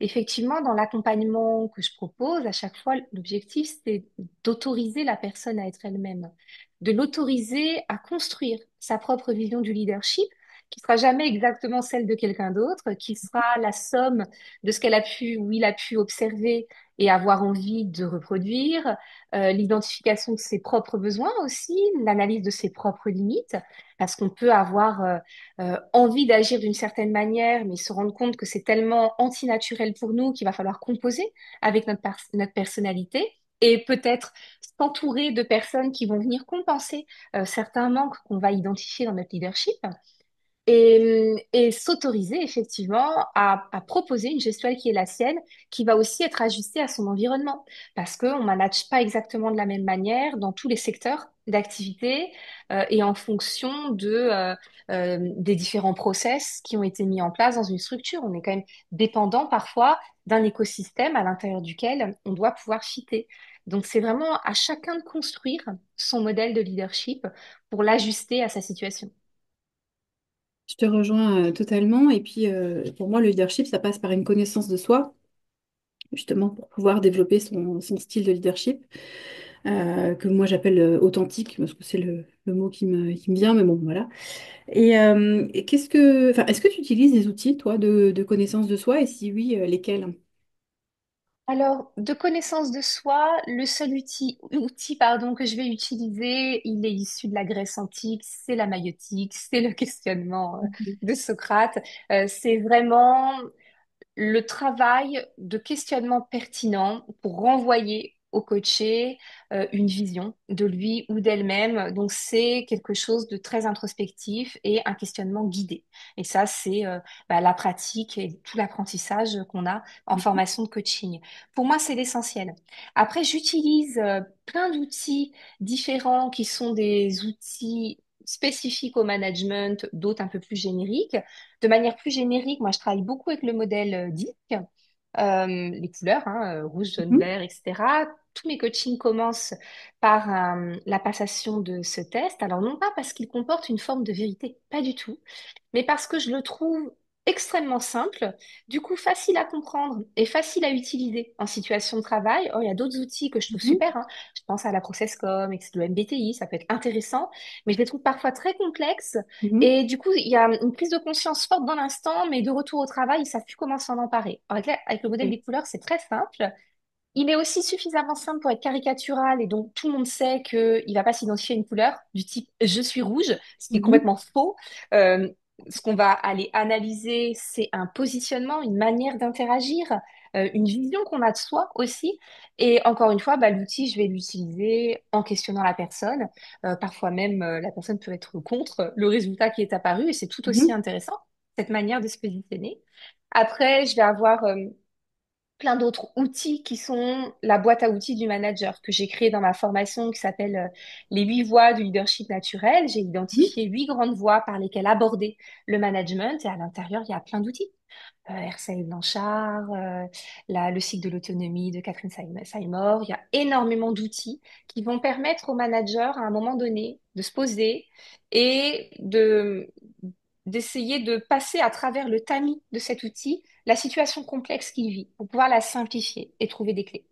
Effectivement, dans l'accompagnement que je propose, à chaque fois, l'objectif c'est d'autoriser la personne à être elle-même, de l'autoriser à construire sa propre vision du leadership qui sera jamais exactement celle de quelqu'un d'autre, qui sera la somme de ce qu'elle a pu ou il a pu observer et avoir envie de reproduire, l'identification de ses propres besoins aussi, l'analyse de ses propres limites, parce qu'on peut avoir envie d'agir d'une certaine manière, mais se rendre compte que c'est tellement antinaturel pour nous qu'il va falloir composer avec notre personnalité. Et peut-être s'entourer de personnes qui vont venir compenser certains manques qu'on va identifier dans notre leadership et s'autoriser effectivement à proposer une gestuelle qui est la sienne, qui va aussi être ajustée à son environnement, parce qu'on ne manage pas exactement de la même manière dans tous les secteurs d'activité et en fonction des différents process qui ont été mis en place dans une structure. On est quand même dépendant parfois d'un écosystème à l'intérieur duquel on doit pouvoir fitter. Donc c'est vraiment à chacun de construire son modèle de leadership pour l'ajuster à sa situation. Je te rejoins totalement. Et puis, pour moi, le leadership, ça passe par une connaissance de soi, justement, pour pouvoir développer son style de leadership. que moi j'appelle authentique, parce que c'est le mot qui me vient, mais bon, voilà. Et enfin, est-ce que tu utilises des outils, toi, de connaissance de soi, et si oui, lesquels? Alors, de connaissance de soi, le seul outil pardon, que je vais utiliser, il est issu de la Grèce antique, c'est la maïotique, c'est le questionnement de Socrate. C'est vraiment le travail de questionnement pertinent pour renvoyer au coaché une vision de lui ou d'elle-même. Donc, c'est quelque chose de très introspectif et un questionnement guidé. Et ça, c'est la pratique et tout l'apprentissage qu'on a en formation de coaching. Pour moi, c'est l'essentiel. Après, j'utilise plein d'outils différents qui sont des outils spécifiques au management, d'autres un peu plus génériques. De manière plus générique, moi, je travaille beaucoup avec le modèle DISC, les couleurs, hein, rouge, jaune, Mhm, vert, etc. Tous mes coachings commencent par la passation de ce test. Alors, non pas parce qu'il comporte une forme de vérité, pas du tout, mais parce que je le trouve extrêmement simple, du coup facile à comprendre et facile à utiliser en situation de travail. Oh, il y a d'autres outils que je trouve mhm, super, hein. Je pense à la ProcessCom, le MBTI, ça peut être intéressant, mais je les trouve parfois très complexes. mhm. Et du coup, il y a une prise de conscience forte dans l'instant, mais de retour au travail, ils savent plus comment s'en emparer. Avec le modèle Ok. des couleurs, c'est très simple. Il est aussi suffisamment simple pour être caricatural et donc tout le monde sait qu'il ne va pas s'identifier à une couleur du type je suis rouge, ce qui est Mhm, complètement faux. Euh, Ce qu'on va aller analyser, c'est un positionnement, une manière d'interagir, une vision qu'on a de soi aussi. Et encore une fois, l'outil, je vais l'utiliser en questionnant la personne. Parfois même, la personne peut être contre le résultat qui est apparu et c'est tout aussi mhm, intéressant, cette manière de se positionner. Après, je vais avoir plein d'autres outils qui sont la boîte à outils du manager que j'ai créée dans ma formation qui s'appelle les 8 voies du leadership naturel. J'ai mhm, identifié 8 grandes voies par lesquelles aborder le management et à l'intérieur, il y a plein d'outils. RCA Blanchard, le cycle de l'autonomie de Catherine Seymour. Il y a énormément d'outils qui vont permettre au manager à un moment donné de se poser et d'essayer de passer à travers le tamis de cet outil la situation complexe qu'il vit pour pouvoir la simplifier et trouver des clés.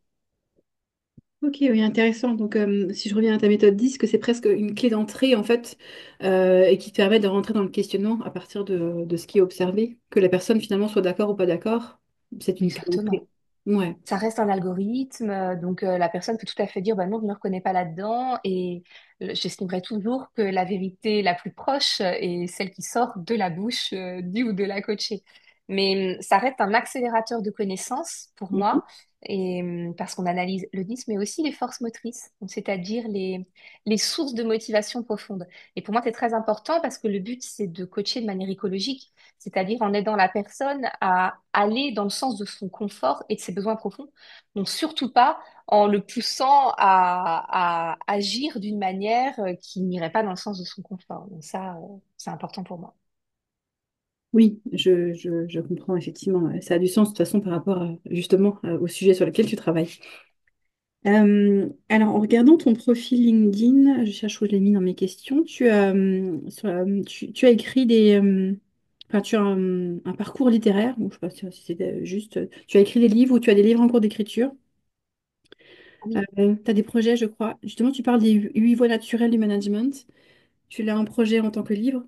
Ok, oui, intéressant. Donc, si je reviens à ta méthode 10, que c'est presque une clé d'entrée, en fait, et qui te permet de rentrer dans le questionnement à partir de ce qui est observé, que la personne finalement soit d'accord ou pas d'accord, c'est une clé d'entrée. Exactement. Ouais. Ça reste un algorithme, donc la personne peut tout à fait dire, bah non, je ne me reconnais pas là-dedans, et j'estimerai toujours que la vérité la plus proche est celle qui sort de la bouche du ou de la coachée. Mais ça reste un accélérateur de connaissances pour Mhm, moi, et parce qu'on analyse le disque, mais aussi les forces motrices, donc c'est-à-dire les sources de motivation profonde. Et pour moi, c'est très important parce que le but, c'est de coacher de manière écologique, c'est-à-dire en aidant la personne à aller dans le sens de son confort et de ses besoins profonds. Donc surtout pas en le poussant à agir d'une manière qui n'irait pas dans le sens de son confort. Donc ça, c'est important pour moi. oui, je comprends effectivement. Ça a du sens de toute façon par rapport justement au sujet sur lequel tu travailles. Alors, en regardant ton profil LinkedIn, je cherche où je l'ai mis dans mes questions, tu as écrit enfin, tu as un parcours littéraire, ou je ne sais pas si c'est juste, tu as écrit des livres ou tu as des livres en cours d'écriture. Tu Oui. as des projets, je crois. Justement, tu parles des 8 voies naturelles du management. Tu l'as en projet en tant que livre.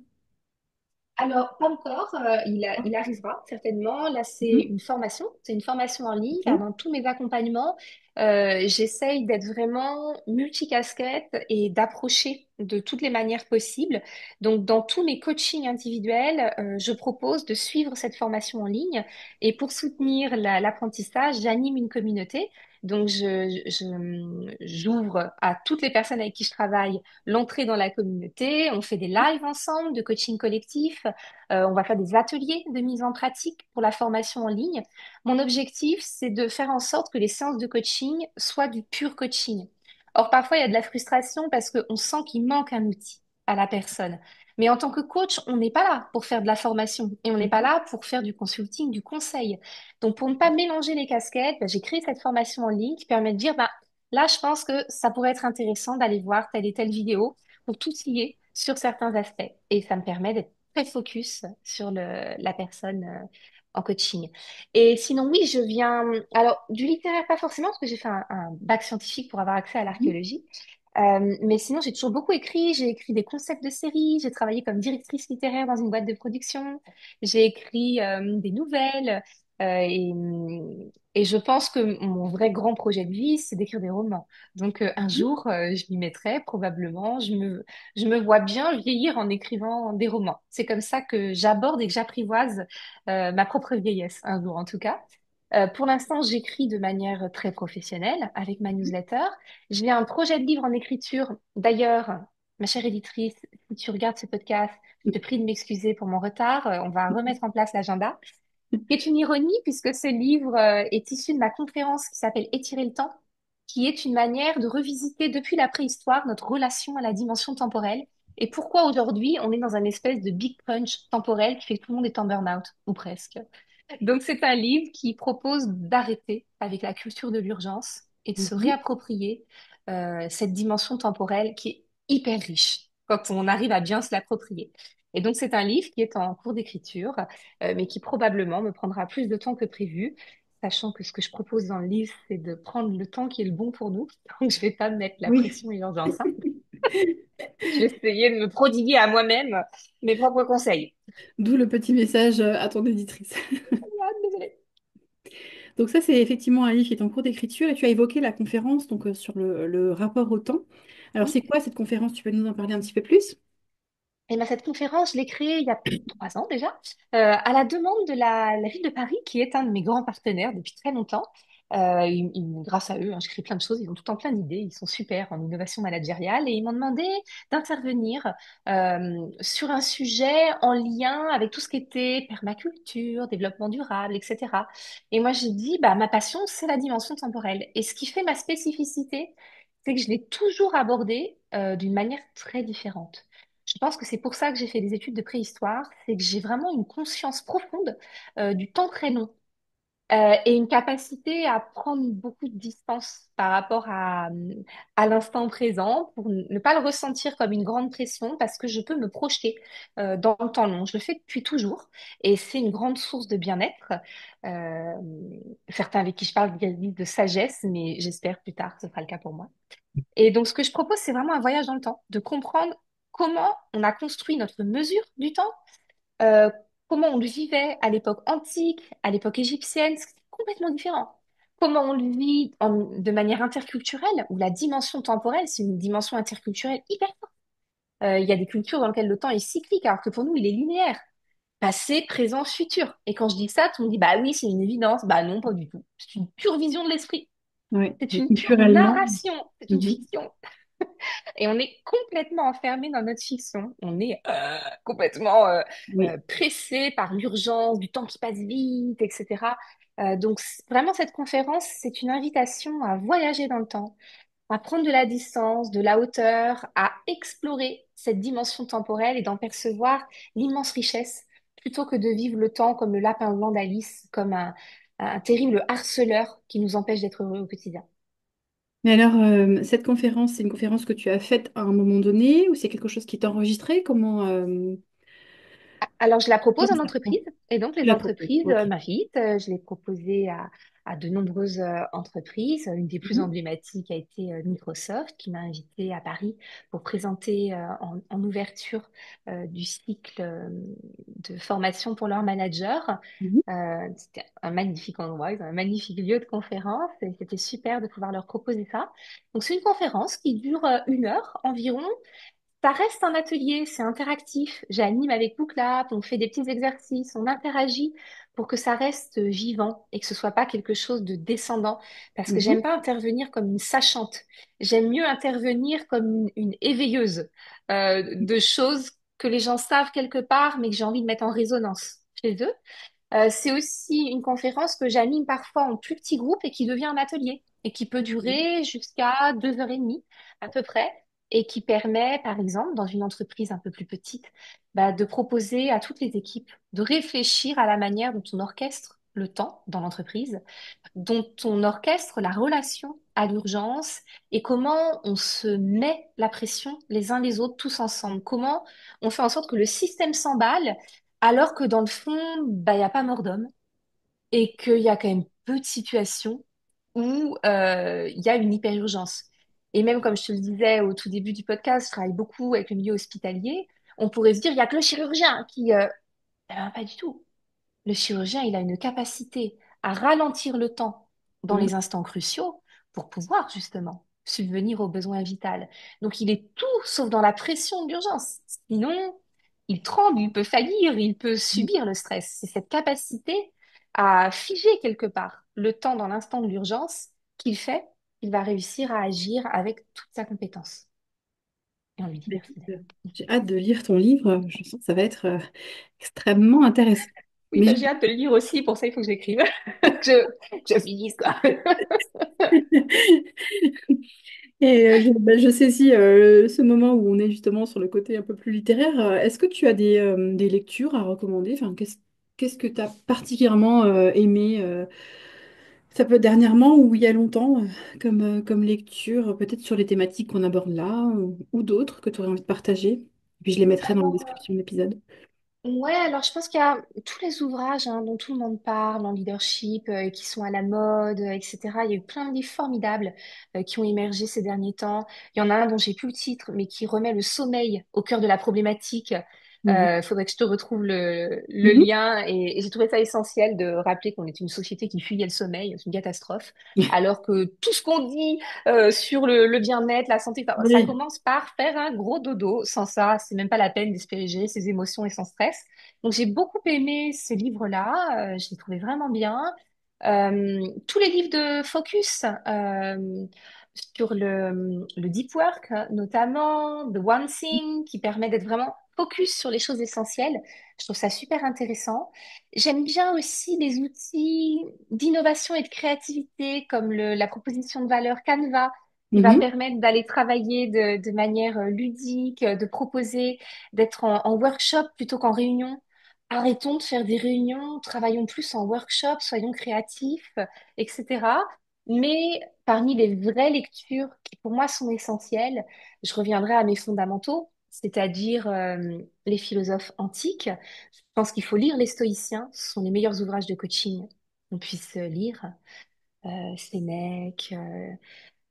Alors, pas encore, il arrivera certainement. Là, Mhm. c'est une formation en ligne. Car Ok. dans tous mes accompagnements, j'essaye d'être vraiment multicasquette et d'approcher de toutes les manières possibles. Donc, dans tous mes coachings individuels, je propose de suivre cette formation en ligne. Et pour soutenir l'apprentissage, j'anime une communauté. Donc, j'ouvre à toutes les personnes avec qui je travaille l'entrée dans la communauté. On fait des lives ensemble de coaching collectif. On va faire des ateliers de mise en pratique pour la formation en ligne. Mon objectif, c'est de faire en sorte que les séances de coaching soient du pur coaching. Or, parfois, il y a de la frustration parce qu'on sent qu'il manque un outil à la personne. Mais en tant que coach, on n'est pas là pour faire de la formation et on n'est pas Mhm. là pour faire du consulting, du conseil. Donc, pour ne pas mélanger les casquettes, j'ai créé cette formation en ligne qui permet de dire, là, je pense que ça pourrait être intéressant d'aller voir telle et telle vidéo pour tout lier sur certains aspects. Et ça me permet d'être très focus sur la personne en coaching. Et sinon, oui, je viens, alors du littéraire pas forcément, parce que j'ai fait un bac scientifique pour avoir accès à Mhm. l'archéologie. Mais sinon, j'ai toujours beaucoup écrit. J'ai écrit des concepts de séries. J'ai travaillé comme directrice littéraire dans une boîte de production. J'ai écrit des nouvelles. Et je pense que mon vrai grand projet de vie, c'est d'écrire des romans. Donc, un jour, je m'y mettrai probablement. Je me vois bien vieillir en écrivant des romans. C'est comme ça que j'aborde et que j'apprivoise ma propre vieillesse, un jour en tout cas. Pour l'instant, j'écris de manière très professionnelle avec ma newsletter. J'ai un projet de livre en écriture. D'ailleurs, ma chère éditrice, si tu regardes ce podcast, je te prie de m'excuser pour mon retard. On va remettre en place l'agenda. Ce qui est une ironie puisque ce livre est issu de ma conférence qui s'appelle Étirer le temps, qui est une manière de revisiter depuis la préhistoire notre relation à la dimension temporelle et pourquoi aujourd'hui on est dans un espèce de big crunch temporel qui fait que tout le monde est en burn-out, ou presque. Donc, c'est un livre qui propose d'arrêter avec la culture de l'urgence et de se Mhm. réapproprier cette dimension temporelle qui est hyper riche quand on arrive à bien se l'approprier. Et donc, c'est un livre qui est en cours d'écriture, mais qui probablement me prendra plus de temps que prévu, sachant que ce que je propose dans le livre, c'est de prendre le temps qui est le bon pour nous. Donc, je vais pas me mettre la Oui, pression et l'urgence, hein. Je vais essayer de me prodiguer à moi-même mes propres conseils. d'où le petit message à ton éditrice. Ah, désolée. Donc ça, c'est effectivement un livre qui est en cours d'écriture et tu as évoqué la conférence donc, sur le rapport au temps. Alors c'est quoi cette conférence? Tu peux nous en parler un petit peu plus? Et ben, cette conférence, je l'ai créée il y a 3 ans déjà, à la demande de la ville de Paris, qui est un de mes grands partenaires depuis très longtemps. Grâce à eux, hein, je crée plein de choses, ils ont tout en plein d'idées, ils sont super en innovation managériale et ils m'ont demandé d'intervenir sur un sujet en lien avec tout ce qui était permaculture, développement durable, etc. Et moi, j'ai dit, bah, ma passion, c'est la dimension temporelle. Et ce qui fait ma spécificité, c'est que je l'ai toujours abordée d'une manière très différente. Je pense que c'est pour ça que j'ai fait des études de préhistoire, c'est que j'ai vraiment une conscience profonde du temps très long et une capacité à prendre beaucoup de distance par rapport à l'instant présent pour ne pas le ressentir comme une grande pression parce que je peux me projeter dans le temps long. Je le fais depuis toujours et c'est une grande source de bien-être. Euh, Certains avec qui je parle disent de sagesse, mais j'espère plus tard que ce sera le cas pour moi. Et donc, ce que je propose, c'est vraiment un voyage dans le temps, de comprendre comment on a construit notre mesure du temps, euh, comment on le vivait à l'époque antique, à l'époque égyptienne, c'est complètement différent. Comment on le vit de manière interculturelle, où la dimension temporelle, c'est une dimension interculturelle hyper forte. Il y a des cultures dans lesquelles le temps est cyclique, alors que pour nous, il est linéaire. Passé, présent, futur. Et quand je dis ça, tout le monde dit, bah oui, c'est une évidence. Bah non, pas du tout. C'est une pure vision de l'esprit. Oui, C'est et une pure culturellement. narration. C'est une Mhm. fiction. Et on est complètement enfermé dans notre fiction. On est complètement Oui. pressé par l'urgence, du temps qui passe vite, etc. Donc vraiment, cette conférence, c'est une invitation à voyager dans le temps, à prendre de la distance, de la hauteur, à explorer cette dimension temporelle et d'en percevoir l'immense richesse, plutôt que de vivre le temps comme le lapin blanc d'Alice, comme un terrible harceleur qui nous empêche d'être heureux au quotidien. Mais alors, cette conférence, c'est une conférence que tu as faite à un moment donné ou c'est quelque chose qui est enregistré? Comment Alors, je la propose comment en ça se passe? entreprise et donc Tu les la proposes. entreprises Ok. m'invitent. Je l'ai proposée à de nombreuses entreprises. Une des plus Mhm. emblématiques a été Microsoft qui m'a invitée à Paris pour présenter en ouverture du cycle de formation pour leurs managers. Mhm. C'était un magnifique endroit, ils ont un magnifique lieu de conférence et c'était super de pouvoir leur proposer ça. Donc, c'est une conférence qui dure 1 heure environ. Ça reste un atelier, c'est interactif. J'anime avec Booklab, on fait des petits exercices, on interagit pour que ça reste vivant et que ce soit pas quelque chose de descendant. Parce que Mhm. j'aime pas intervenir comme une sachante. J'aime mieux intervenir comme une éveilleuse de choses que les gens savent quelque part, mais que j'ai envie de mettre en résonance chez eux. C'est aussi une conférence que j'anime parfois en plus petit groupe et qui devient un atelier et qui peut durer jusqu'à 2 heures et demie à peu près et qui permet, par exemple, dans une entreprise un peu plus petite, bah, de proposer à toutes les équipes de réfléchir à la manière dont on orchestre le temps dans l'entreprise, dont on orchestre la relation à l'urgence et comment on se met la pression les uns les autres tous ensemble, comment on fait en sorte que le système s'emballe alors que dans le fond, bah, il n'y a pas mort d'homme. et qu'il y a quand même peu de situations où il y a une hyper-urgence. Et même comme je te le disais au tout début du podcast, je travaille beaucoup avec le milieu hospitalier. On pourrait se dire, il y a que le chirurgien qui... Eh ben, pas du tout. Le chirurgien, il a une capacité à ralentir le temps dans Mhm. les instants cruciaux pour pouvoir justement subvenir aux besoins vitaux. Donc il est tout sauf dans la pression de l'urgence. Sinon, il tremble, il peut faillir, il peut subir le stress. C'est cette capacité à figer quelque part le temps dans l'instant de l'urgence qu'il fait qu'il va réussir à agir avec toute sa compétence. Et on lui dit Bah, merci écoute, d'ailleurs. j'ai hâte de lire ton livre. Je sens que ça va être extrêmement intéressant. Oui, Mais bah, j'ai hâte de le lire aussi, pour ça il faut que je l'écrive, que je finisse quoi. Et je saisis ce moment où on est justement sur le côté un peu plus littéraire. Est-ce que tu as des lectures à recommander? Enfin, qu'est-ce que tu as particulièrement aimé, ça peut être dernièrement ou il y a longtemps, comme lecture, peut-être sur les thématiques qu'on aborde là, ou d'autres que tu aurais envie de partager? Puis je les mettrai dans la description de l'épisode. Ouais, alors je pense qu'il y a tous les ouvrages dont tout le monde parle en leadership et qui sont à la mode, etc. Il y a eu plein de livres formidables qui ont émergé ces derniers temps. Il y en a un dont j'ai plus le titre, mais qui remet le sommeil au cœur de la problématique. Mhm. Faudrait que je te retrouve le Mhm. lien et j'ai trouvé ça essentiel de rappeler qu'on est une société qui fuyait le sommeil, c'est une catastrophe, alors que tout ce qu'on dit sur le bien-être, la santé, enfin, ça Oui. commence par faire un gros dodo. Sans ça, c'est même pas la peine d'espérer gérer ses émotions et son stress. Donc j'ai beaucoup aimé ce livre-là, je l'ai trouvé vraiment bien. Tous les livres de Focus sur le deep work, notamment The One Thing, qui permet d'être vraiment focus sur les choses essentielles. Je trouve ça super intéressant. J'aime bien aussi les outils d'innovation et de créativité comme la proposition de valeur Canva, qui va Mhm. permettre d'aller travailler de manière ludique, de proposer d'être en workshop plutôt qu'en réunion. Arrêtons de faire des réunions, travaillons plus en workshop, soyons créatifs, etc. Mais parmi les vraies lectures qui pour moi sont essentielles, je reviendrai à mes fondamentaux, c'est-à-dire les philosophes antiques. Je pense qu'il faut lire les stoïciens, ce sont les meilleurs ouvrages de coaching qu'on puisse lire. Sénèque,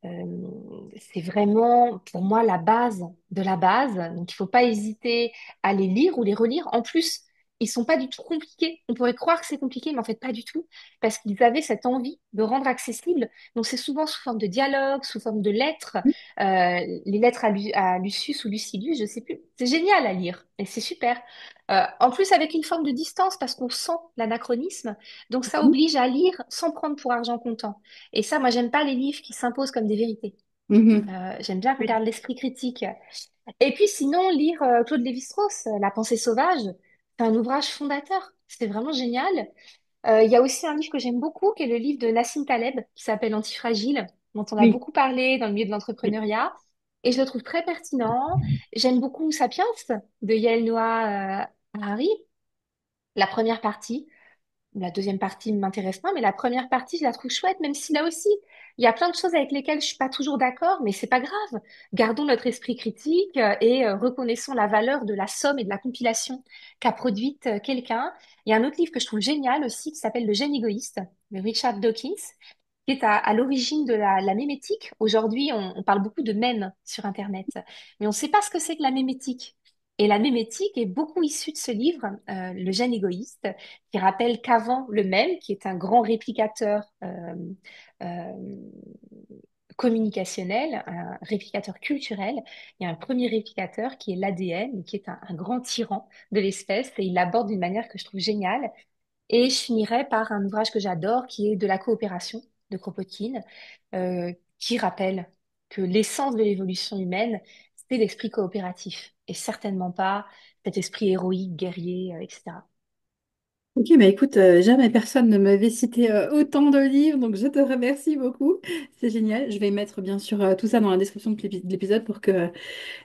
c'est vraiment pour moi la base de la base. Donc il faut pas hésiter à les lire ou les relire. En plus, ils sont pas du tout compliqués. On pourrait croire que c'est compliqué, mais en fait pas du tout, parce qu'ils avaient cette envie de rendre accessible. Donc c'est souvent sous forme de dialogue, sous forme de lettres, les lettres à Lucius ou Lucilius, je sais plus. C'est génial à lire et c'est super. En plus avec une forme de distance parce qu'on sent l'anachronisme. Donc ça oblige à lire sans prendre pour argent comptant. Et ça, moi, j'aime pas les livres qui s'imposent comme des vérités. Mhm. J'aime bien qu'on Oui. garde l'esprit critique. Et puis sinon, lire Claude Lévi-Strauss, La pensée sauvage, c'est un ouvrage fondateur. C'est vraiment génial. Il y a aussi un livre que j'aime beaucoup, qui est le livre de Nassim Taleb, qui s'appelle Antifragile, dont on a Oui. beaucoup parlé dans le milieu de Oui. l'entrepreneuriat. Et je le trouve très pertinent. J'aime beaucoup Sapiens de Yael Noah Harari, la première partie. La deuxième partie ne m'intéresse pas, mais la première partie, je la trouve chouette, même si là aussi, il y a plein de choses avec lesquelles je suis pas toujours d'accord, mais c'est pas grave. Gardons notre esprit critique et reconnaissons la valeur de la somme et de la compilation qu'a produite quelqu'un. Il y a un autre livre que je trouve génial aussi qui s'appelle Le gène égoïste de Richard Dawkins, qui est à l'origine de la mémétique. Aujourd'hui, on parle beaucoup de mèmes sur Internet, mais on ne sait pas ce que c'est que la mémétique. Et la mémétique est beaucoup issue de ce livre, Le gène égoïste, qui rappelle qu'avant le mème, qui est un grand réplicateur euh, communicationnel, un réplicateur culturel, il y a un premier réplicateur qui est l'ADN, qui est un grand tyran de l'espèce, et il l'aborde d'une manière que je trouve géniale. Et je finirai par un ouvrage que j'adore, qui est De la coopération de Kropotkin, qui rappelle que l'essence de l'évolution humaine, c'est l'esprit coopératif, et certainement pas cet esprit héroïque, guerrier, etc. Ok, bah écoute, jamais personne ne m'avait cité autant de livres, donc je te remercie beaucoup. C'est génial. Je vais mettre bien sûr tout ça dans la description de l'épisode pour que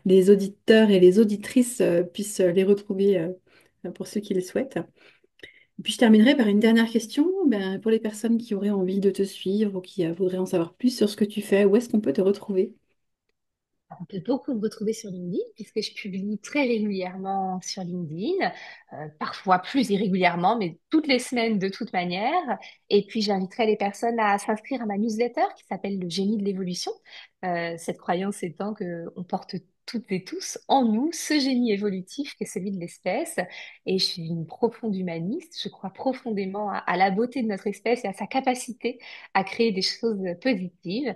les auditeurs et les auditrices puissent les retrouver pour ceux qui le souhaitent. Et puis je terminerai par une dernière question. Ben, pour les personnes qui auraient envie de te suivre ou qui voudraient en savoir plus sur ce que tu fais, où est-ce qu'on peut te retrouver? on peut beaucoup me retrouver sur LinkedIn puisque je publie très régulièrement sur LinkedIn, parfois plus irrégulièrement, mais toutes les semaines de toute manière. Et puis, j'inviterai les personnes à s'inscrire à ma newsletter qui s'appelle Le Génie de l'évolution. Cette croyance étant que on porte toutes et tous en nous ce génie évolutif qui est celui de l'espèce. Et je suis une profonde humaniste. Je crois profondément à la beauté de notre espèce et à sa capacité à créer des choses positives,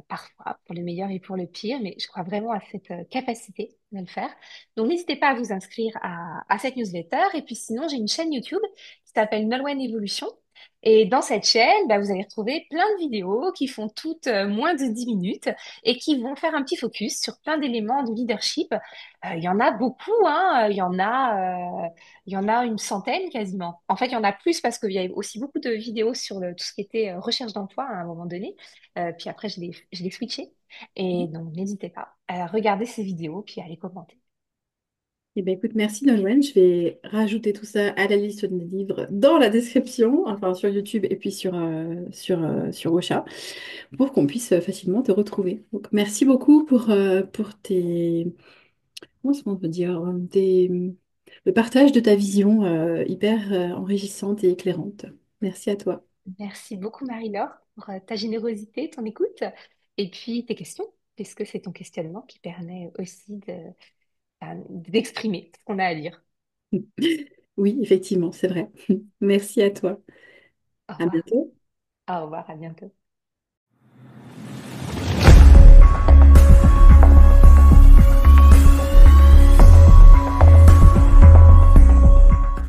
parfois pour le meilleur et pour le pire, mais je crois vraiment à cette capacité de le faire. Donc n'hésitez pas à vous inscrire à cette newsletter. Et puis sinon, j'ai une chaîne YouTube qui s'appelle Nolwenn Evolution. Et dans cette chaîne, bah, vous allez retrouver plein de vidéos qui font toutes moins de 10 minutes et qui vont faire un petit focus sur plein d'éléments de leadership. Il y en a beaucoup, hein. Il y en a une centaine quasiment. En fait, il y en a plus parce qu'il y a aussi beaucoup de vidéos sur tout ce qui était recherche d'emploi à un moment donné. Puis après, je l'ai switché. Et donc, n'hésitez pas à regarder ces vidéos puis à les commenter. Eh bien, écoute, merci Nolwenn. Je vais rajouter tout ça à la liste des livres dans la description, enfin sur YouTube et puis sur Ocha, pour qu'on puisse facilement te retrouver. Donc, merci beaucoup pour tes, comment est-ce qu'on peut dire, le partage de ta vision hyper enrichissante et éclairante. Merci à toi. Merci beaucoup, Marie-Laure, pour ta générosité, ton écoute et puis tes questions, puisque c'est ton questionnement qui permet aussi d'exprimer ce qu'on a à dire. Oui, effectivement, c'est vrai. Merci à toi. Au À revoir. bientôt. Au revoir, à bientôt.